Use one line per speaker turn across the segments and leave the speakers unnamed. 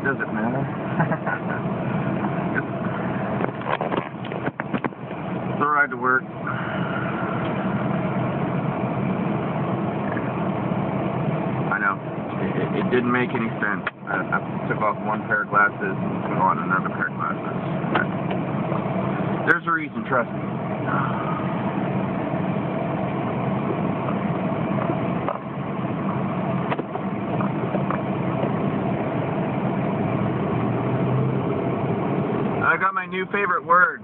does it matter? It's a ride to work. I know. It didn't make any sense. I took off one pair of glasses and put on another pair of glasses. There's a reason, trust me. I got my new favorite word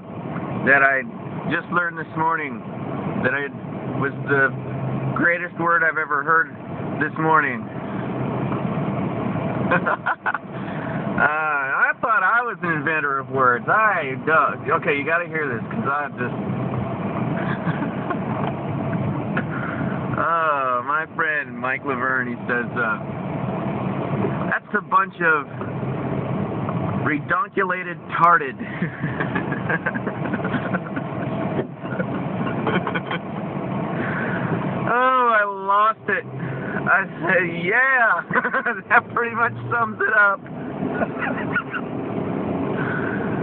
that I just learned this morning, that was the greatest word I've ever heard this morning. I thought I was an inventor of words. Okay, you gotta hear this, because I just... my friend Mike Laverne, he says, that's a bunch of redonculated-tarded. Oh, I lost it. I said, yeah, that pretty much sums it up.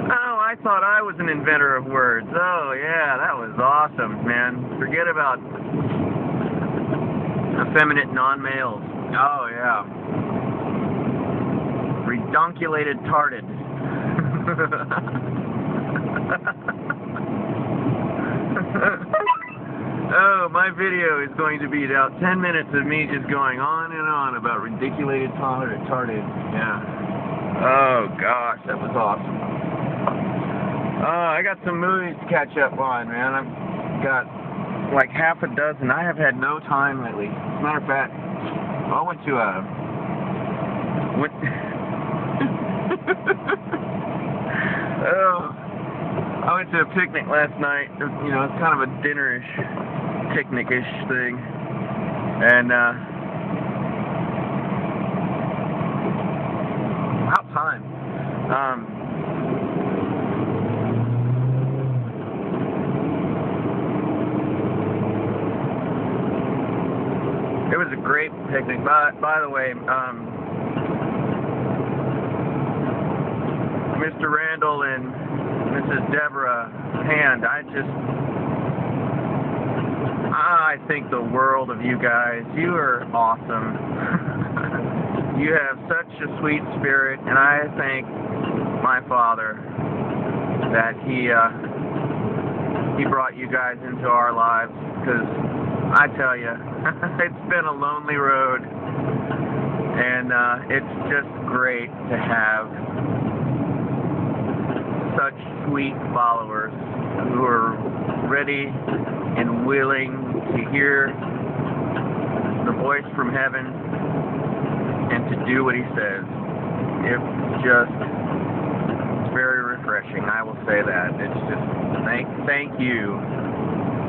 Oh, I thought I was an inventor of words. Oh, yeah, that was awesome, man. Forget about effeminate non-males. Oh, yeah. Redonculated-tarded. Oh, my video is going to be about 10 minutes of me just going on and on about redonculated-tarded. Yeah. Oh, gosh, that was awesome. I got some movies to catch up on, man. I've got like half a dozen. I have had no time lately. As a matter of fact, I went to I went to a picnic last night. You know, it's kind of a dinner-ish, picnic-ish thing. And, about time. It was a great picnic. By the way, Mr. Randall and Mrs. Deborah Hand, I think the world of you guys. You are awesome. You have such a sweet spirit, and I thank my Father that he brought you guys into our lives, because I tell you, it's been a lonely road, and it's just great to have such sweet followers who are ready and willing to hear the voice from heaven and to do what he says. It's just very refreshing, I will say that. It's just, thank you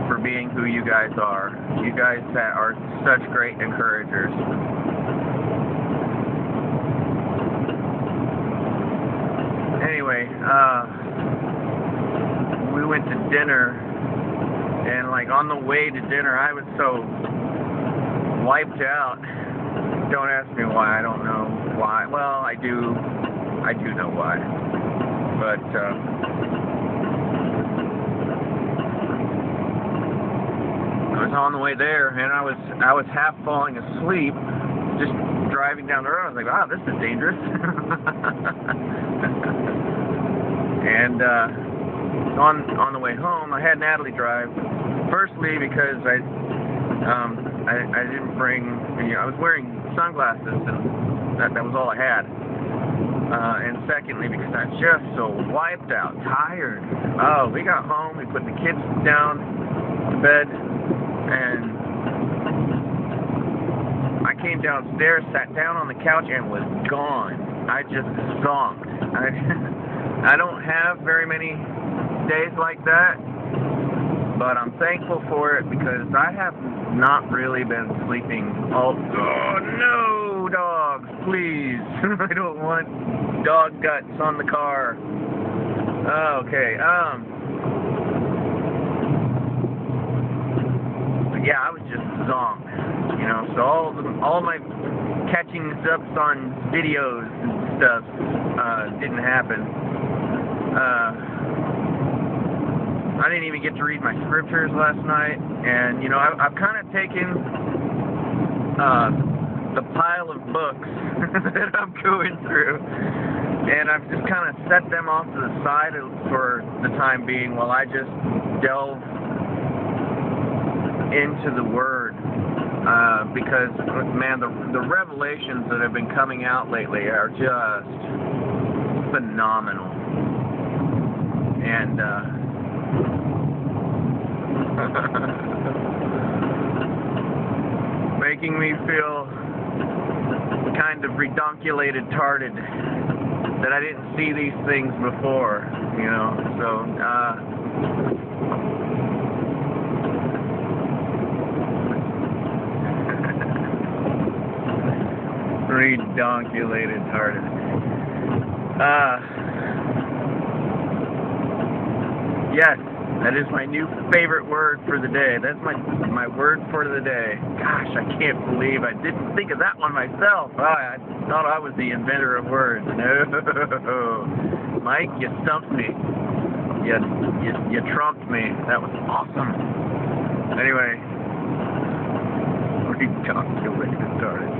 for being who you guys are. You guys are such great encouragers. Anyway, we went to dinner, and like on the way to dinner, I was so wiped out. Don't ask me why. I don't know why. Well, I do know why. But I was on the way there, and I was half falling asleep, just driving down the road. I was like, wow, this is dangerous. And on the way home, I had Natalie drive. Firstly, because I didn't bring, I was wearing sunglasses, and that was all I had. And secondly, because I was just so wiped out, tired. Oh, we got home, we put the kids down to bed, and I came downstairs, sat down on the couch, and was gone. I just zonked. I don't have very many days like that, but I'm thankful for it, because I have not really been sleeping all... Oh, no, dogs, please. I don't want dog guts on the car. Okay, yeah, I was just zonked, you know, so all my catching ups on videos and stuff didn't happen. I didn't even get to read my scriptures last night, and you know, I've kind of taken the pile of books that I'm going through, and I've just kind of set them off to the side for the time being while I just delve into the Word, because, man, the revelations that have been coming out lately are just phenomenal, and making me feel kind of redonculated-tarded, that I didn't see these things before, you know, so, redonculated-tarded. Yes, that is my new favorite word for the day. That's my word for the day. Gosh, I can't believe I didn't think of that one myself. I thought I was the inventor of words. No, Mike, you stumped me. You trumped me. That was awesome. Anyway, redonculated-tarded.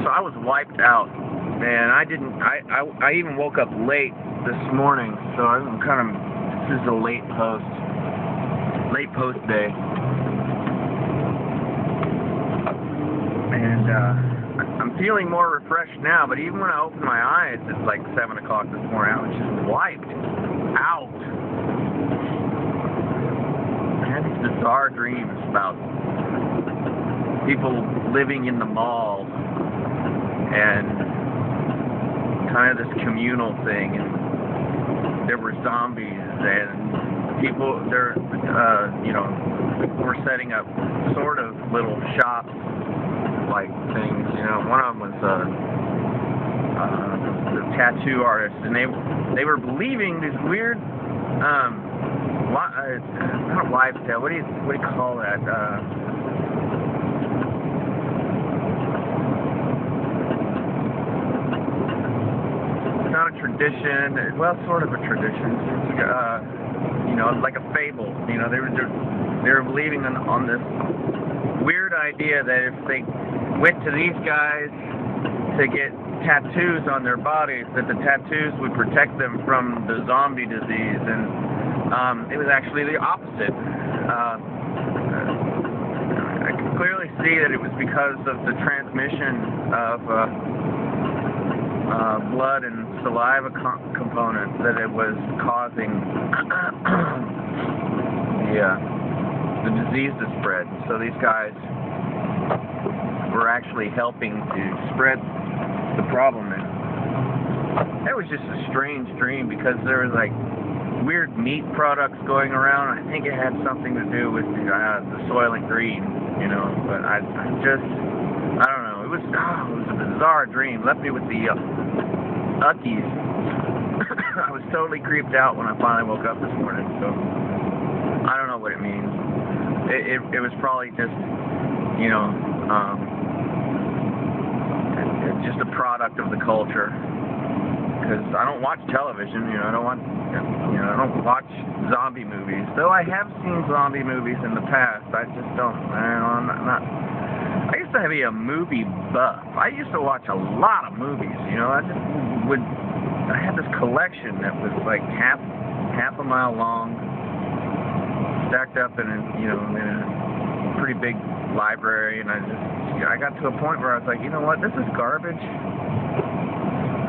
So I was wiped out, man. I even woke up late this morning, so I'm kind of, this is a late post day, and I'm feeling more refreshed now. But even when I opened my eyes at like 7 o'clock this morning, I was just wiped out. I had these bizarre dreams about people living in the mall and kind of this communal thing, and there were zombies and people, you know, were setting up sort of little shops like things, you know. One of them was the tattoo artist, and they were believing these weird not wives' tale, what do you call that? Not a tradition, well, sort of a tradition. You know, like a fable. You know, they were believing on this weird idea that if they went to these guys to get tattoos on their bodies, that the tattoos would protect them from the zombie disease, and it was actually the opposite. I could clearly see that it was because of the transmission of blood and saliva components that it was causing the disease to spread. So these guys were actually helping to spread the problem. And it was just a strange dream because there was like weird meat products going around. I think it had something to do with the Soylent Green, you know. But I don't know. It was a bizarre dream. Left me with the uckies. I was totally creeped out when I finally woke up this morning. So I don't know what it means. It was probably just, you know, just a product of the culture. Because I don't watch television, you know. I don't watch zombie movies. Though I have seen zombie movies in the past, I just don't. I'm not. I used to be a movie buff. I used to watch a lot of movies, you know. I had this collection that was like half a mile long, stacked up in a pretty big library, and I got to a point where I was like, you know what, this is garbage.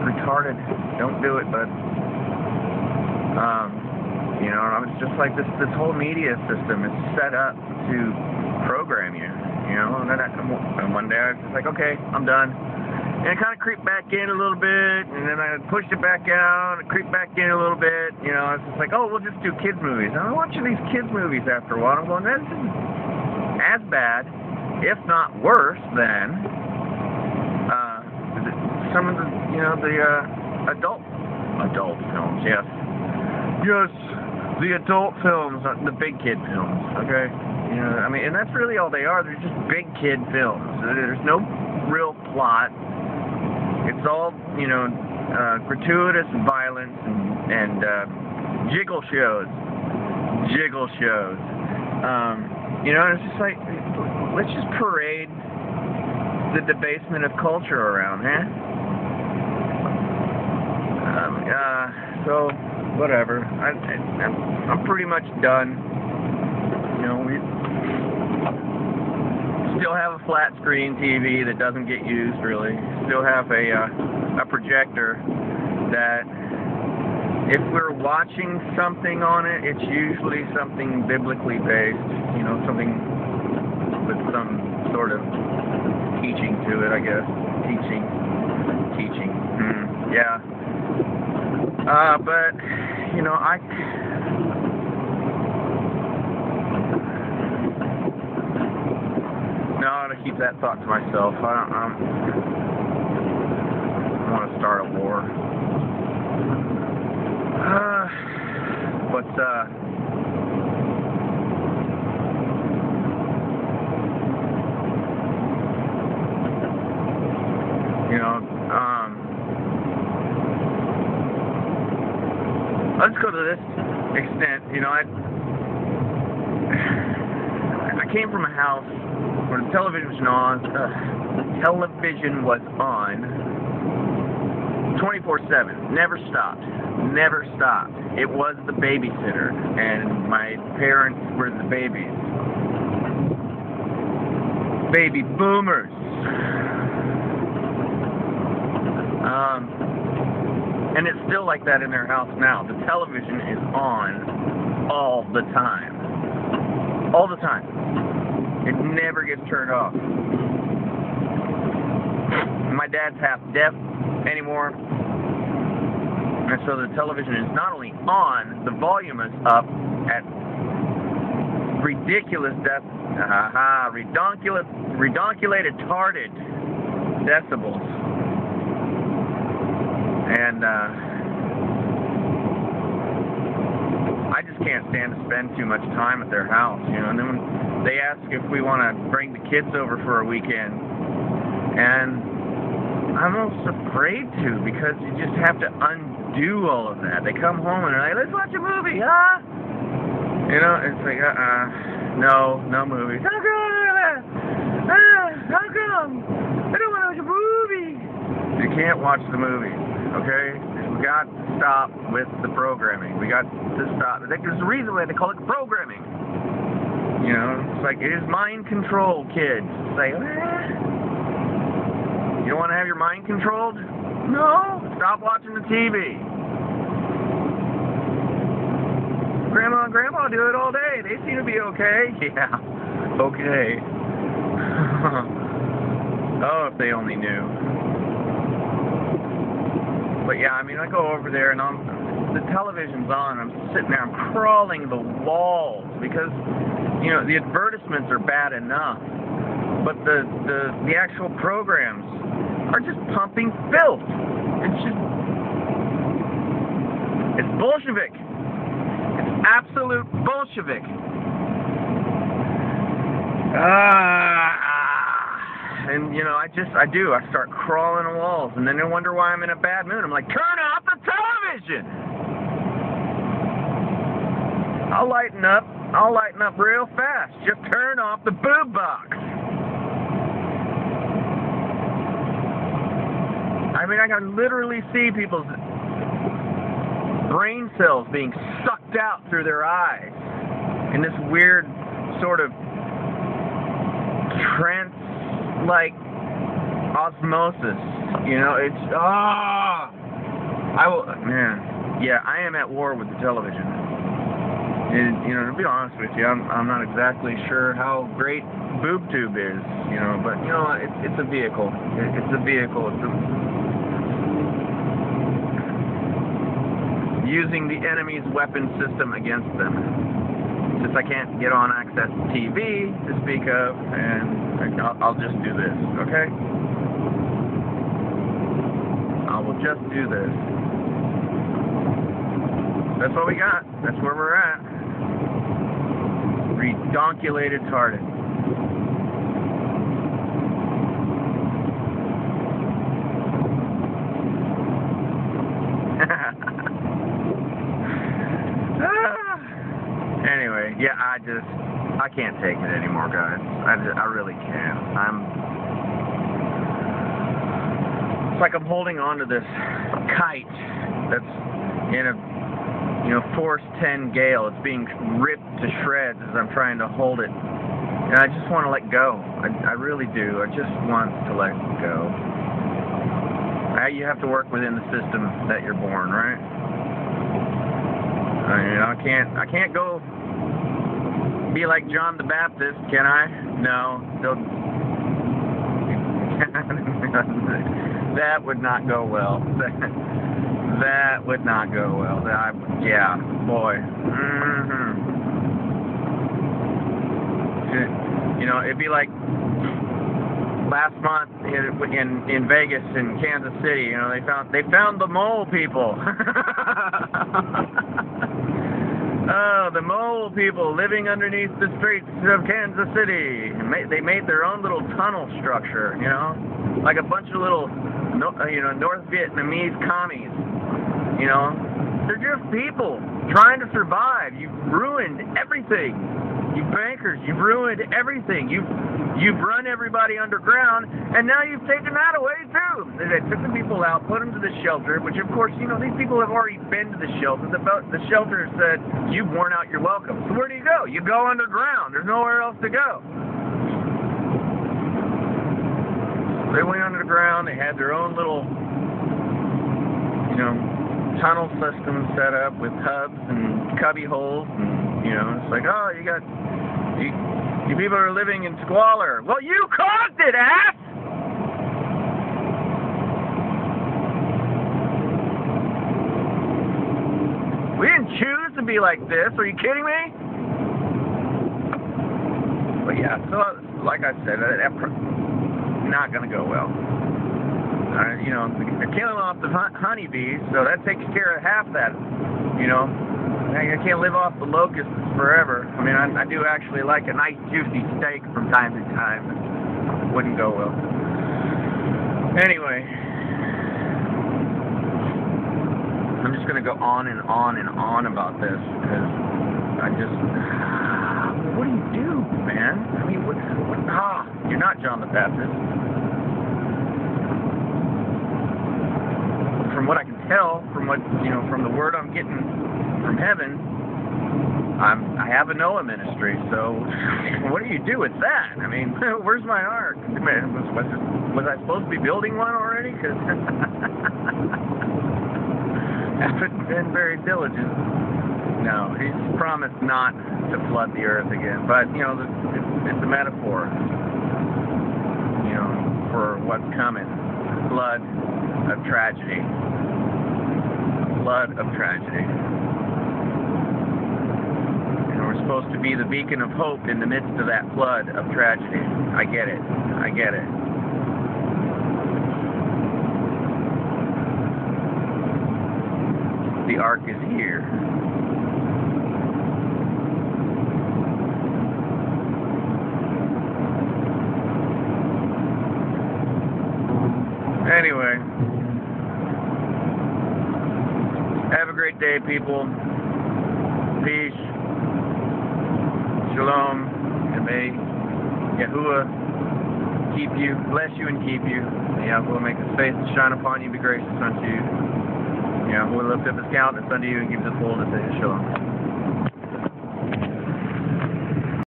Retarded. Don't do it, bud. You know, and I was just like, this whole media system is set up to program you. You know, and then one day I was just like, okay, I'm done. And it kind of creeped back in a little bit, and then I pushed it back out, and it creeped back in a little bit. You know, I was just like, oh, we'll just do kids movies. And I'm watching these kids movies after a while. I'm going, this isn't as bad, if not worse, than some of the, you know, the adult films. Yes, the adult films, the big kid films. Okay, you know, I mean, and that's really all they are. They're just big kid films. There's no real plot. It's all, you know, gratuitous violence and jiggle shows. Jiggle shows. You know, and it's just like, let's just parade the debasement of culture around, huh? So, whatever. I'm pretty much done. You know, we still have a flat screen TV that doesn't get used, really. Still have a projector that, if we're watching something on it, it's usually something biblically based, you know, something with some sort of teaching to it, I guess. Teaching. Yeah. But, you know, no, I ought to keep that thought to myself. I want to start a war. But, you know, let's go to this extent. You know, I came from a house where the television was on. Television was on 24/7. Never stopped. Never stopped. It was the babysitter, and my parents were the babies. Baby boomers. And it's still like that in their house now. The television is on all the time. All the time. It never gets turned off. My dad's half deaf anymore. And so the television is not only on, the volume is up at ridiculous redonculated-tarded decibels. And I just can't stand to spend too much time at their house, you know. And then when they ask if we want to bring the kids over for a weekend, and I'm almost afraid to, because you just have to undo all of that. They come home and they're like, let's watch a movie, huh? You know, it's like, no movies. How come? How come? I don't want to watch a movie. You can't watch the movies, okay? We got to stop with the programming. We got to stop. There's a reason why they call it programming. You know, it's like, it is mind control, kids. It's like, you don't want to have your mind controlled? No. Stop watching the TV. Grandma and Grandpa do it all day. They seem to be okay. Yeah. Okay. Oh, if they only knew. But yeah, I mean, I go over there and the television's on. I'm sitting there, I'm crawling the walls because, you know, the advertisements are bad enough, but the actual programs are just pumping filth. It's Bolshevik. It's absolute Bolshevik. And, you know, I start crawling the walls, and then they wonder why I'm in a bad mood. I'm like, turn off the television! I'll lighten up real fast. Just turn off the boob box. I mean, I can literally see people's brain cells being sucked out through their eyes in this weird sort of trance-like osmosis. You know, it's yeah, I am at war with the television. And, you know, to be honest with you, I'm not exactly sure how great BoobTube is, you know, but you know, it's a vehicle. It's a vehicle. Using the enemy's weapon system against them. Since I can't get on access to TV to speak of, and I'll just do this, okay? I will just do this. That's what we got. That's where we're at. Redonculated-tarded. Yeah, I can't take it anymore, guys. I really can't. It's like I'm holding on to this kite that's in a, force 10 gale. It's being ripped to shreds as I'm trying to hold it. And I just want to let go. I really do. I just want to let go. You have to work within the system that you're born, right? I can't go be like John the Baptist, can I? No. That would not go well. That would not go well. Yeah, boy. It'd be like last month in Vegas and Kansas City. They found the mole people. Oh, the mole people living underneath the streets of Kansas City. They made their own little tunnel structure, like a bunch of little, North Vietnamese commies. They're just people trying to survive. You've ruined everything. You bankers, you've ruined everything. You've run everybody underground, and now you've taken that away too. They took the people out, put them to the shelter, which of course, these people have already been to the shelter. The shelter said, you've worn out your welcome. So where do you go? You go underground. There's nowhere else to go. They went underground. They had their own little, tunnel system set up with hubs and cubby holes, and it's like, oh, you people are living in squalor. Well, you caused it, ass! We didn't choose to be like this. Are you kidding me? But yeah, so like I said, not going to go well. They're killing off the honeybees, so that takes care of half that, I can't live off the locusts forever. I do actually like a nice juicy steak from time to time. It wouldn't go well. Anyway, I'm just going to go on and on and on about this, because what do you do, man? You're not John the Baptist. From what I can tell, from the word I'm getting from heaven, I have a Noah ministry. So, what do you do with that? Where's my ark? Was I supposed to be building one already? Because I haven't been very diligent. No, he's promised not to flood the earth again. But it's a metaphor, for what's coming. Flood of tragedy. Flood of tragedy. And we're supposed to be the beacon of hope in the midst of that flood of tragedy. I get it. I get it. The ark is here. Anyway, have a great day, people. Peace, shalom, and may Yahuwah keep you, bless you, and keep you. May Yahuwah make his face to shine upon you, be gracious unto you. Yahuwah lift up his countenance unto you and give his fullness. Shalom.